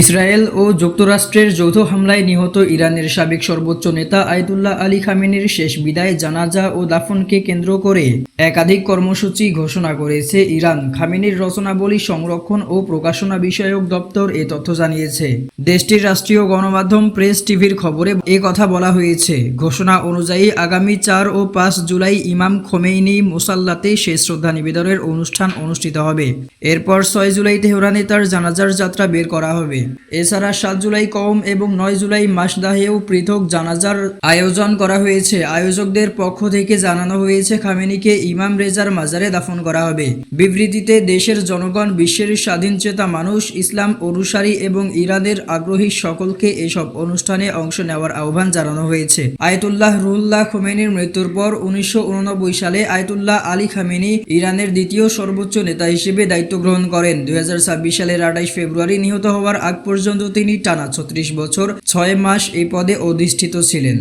Israel ও যুক্তরাষ্ট্রের যৌথ হামলায় নিহত ইরানের সাবেক সর্বোচ্চ নেতা আয়াতুল্লাহ আলী খামেনির শেষ বিদায় জানাজা ও দাফনকে কেন্দ্র করে একাধিক কর্মসূচি ঘোষণা করেছে ইরান। খামেনির রচনাবলী সংরক্ষণ ও প্রকাশনা বিষয়ক দপ্তর এ তথ্য জানিয়েছে। দেশটির রাষ্ট্রীয় গণমাধ্যম প্রেস টিভির খবরে এ কথা বলা হয়েছে। ঘোষণা অনুযায়ী আগামী 4 ও 5 জুলাই ইমাম খোমেনি মুসাল্লাতে শেষ শ্রদ্ধা নিবেদনের অনুষ্ঠান অনুষ্ঠিত হবে। এরপর 6 জুলাই তেহরানে তার জানাজার যাত্রা বের করা হবে। এছাড়া 7 জুলাই কওম এবং 9 জুলাই মাসদাহেও পৃথক জানাজার আয়োজন করা হয়েছে। আয়োজকদের পক্ষ থেকে জানানো হয়েছে, খামেনিকে ইমাম রেজার মাজারে দাফন করা হবে। বিবৃতিতে দেশের জনগণ, বিশ্বের স্বাধীনচেতা মানুষ, ইসলাম অনুসারী এবং ইরানের আগ্রহী সকলকে এসব অনুষ্ঠানে অংশ নেওয়ার আহ্বান জানানো হয়েছে। আয়াতুল্লাহ রুহুল্লাহ খোমেনির মৃত্যুর পর 1989 সালে আয়াতুল্লাহ আলী খামেনি ইরানের দ্বিতীয় সর্বোচ্চ নেতা হিসেবে দায়িত্ব গ্রহণ করেন। 2026 সালের 28 ফেব্রুয়ারি নিহত হওয়ার আগ পর্যন্ত তিনি টানা 36 বছর 6 মাস এই পদে অধিষ্ঠিত ছিলেন।